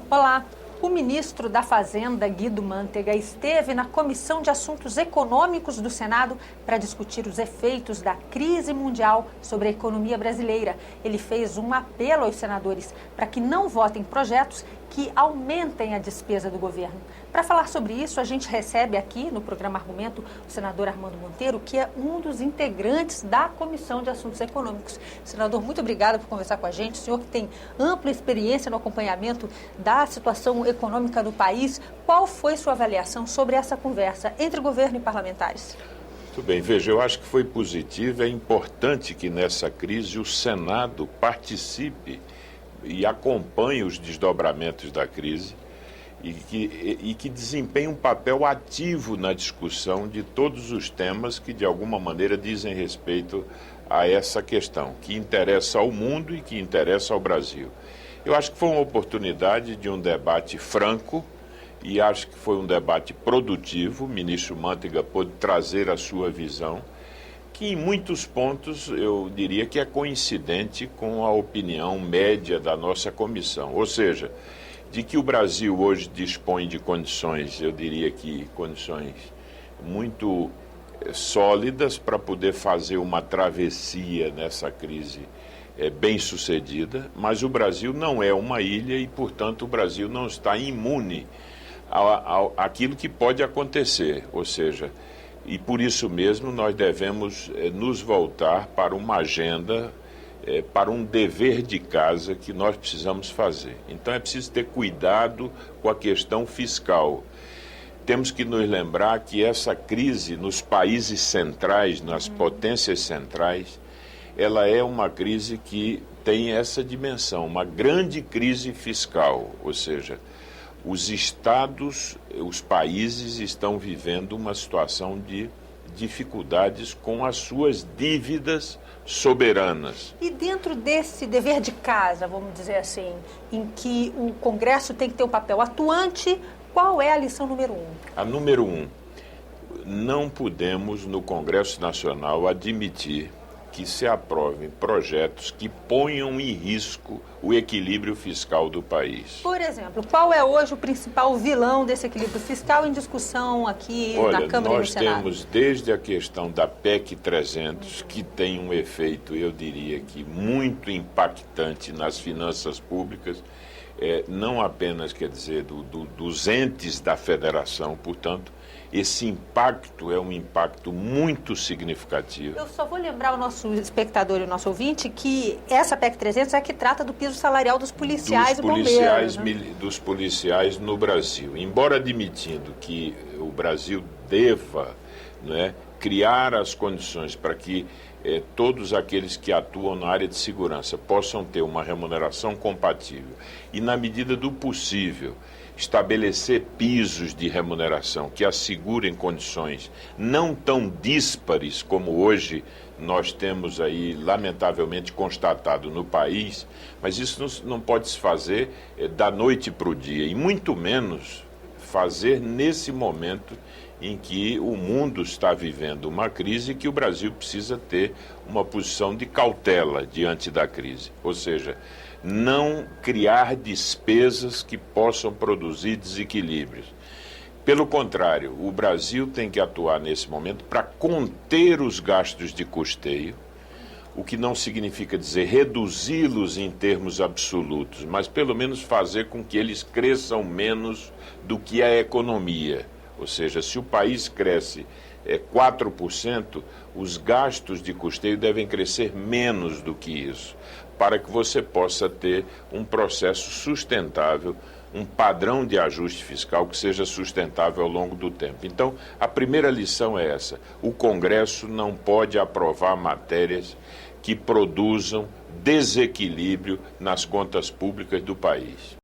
Olá, o ministro da Fazenda, Guido Mantega, esteve na Comissão de Assuntos Econômicos do Senado para discutir os efeitos da crise mundial sobre a economia brasileira. Ele fez um apelo aos senadores para que não votem projetos que aumentem a despesa do governo. Para falar sobre isso, a gente recebe aqui no programa Argumento o senador Armando Monteiro, que é um dos integrantes da Comissão de Assuntos Econômicos. Senador, muito obrigada por conversar com a gente. O senhor que tem ampla experiência no acompanhamento da situação econômica do país, qual foi sua avaliação sobre essa conversa entre governo e parlamentares? Muito bem, veja, eu acho que foi positivo. É importante que nessa crise o Senado participe e acompanhe os desdobramentos da crise e que desempenhe um papel ativo na discussão de todos os temas que de alguma maneira dizem respeito a essa questão, que interessa ao mundo e que interessa ao Brasil. Eu acho que foi uma oportunidade de um debate franco e acho que foi um debate produtivo. O ministro Mantega pôde trazer a sua visão, que em muitos pontos eu diria que é coincidente com a opinião média da nossa comissão, ou seja, de que o Brasil hoje dispõe de condições, eu diria que condições muito sólidas para poder fazer uma travessia nessa crise bem-sucedida, mas o Brasil não é uma ilha e, portanto, o Brasil não está imune àquilo que pode acontecer, ou seja, e por isso mesmo nós devemos nos voltar para uma agenda, para um dever de casa que nós precisamos fazer. Então é preciso ter cuidado com a questão fiscal. Temos que nos lembrar que essa crise nos países centrais, nas potências centrais, ela é uma crise que tem essa dimensão, uma grande crise fiscal, ou seja, os estados, os países estão vivendo uma situação de dificuldades com as suas dívidas soberanas. E dentro desse dever de casa, vamos dizer assim, em que o Congresso tem que ter um papel atuante, qual é a lição número 1? A número 1, não podemos no Congresso Nacional admitir que se aprovem projetos que ponham em risco o equilíbrio fiscal do país. Por exemplo, qual é hoje o principal vilão desse equilíbrio fiscal em discussão aqui na Câmara e no Senado? Nós temos desde a questão da PEC 300, que tem um efeito, eu diria que muito impactante nas finanças públicas, não apenas, quer dizer, dos entes da federação, portanto, esse impacto é um impacto muito significativo. Eu só vou lembrar o nosso espectador e o nosso ouvinte que essa PEC 300 é a que trata do piso salarial dos policiais e bombeiros. Dos policiais no Brasil. Embora admitindo que o Brasil deva, criar as condições para que todos aqueles que atuam na área de segurança possam ter uma remuneração compatível e, na medida do possível, estabelecer pisos de remuneração que assegurem condições não tão díspares como hoje nós temos aí, lamentavelmente, constatado no país, mas isso não pode se fazer da noite para o dia, e muito menos fazer nesse momento em que o mundo está vivendo uma crise e que o Brasil precisa ter uma posição de cautela diante da crise. Ou seja, não criar despesas que possam produzir desequilíbrios. Pelo contrário, o Brasil tem que atuar nesse momento para conter os gastos de custeio, o que não significa dizer reduzi-los em termos absolutos, mas pelo menos fazer com que eles cresçam menos do que a economia. Ou seja, se o país cresce 4%, os gastos de custeio devem crescer menos do que isso, para que você possa ter um processo sustentável, um padrão de ajuste fiscal que seja sustentável ao longo do tempo. Então, a primeira lição é essa: o Congresso não pode aprovar matérias que produzam desequilíbrio nas contas públicas do país.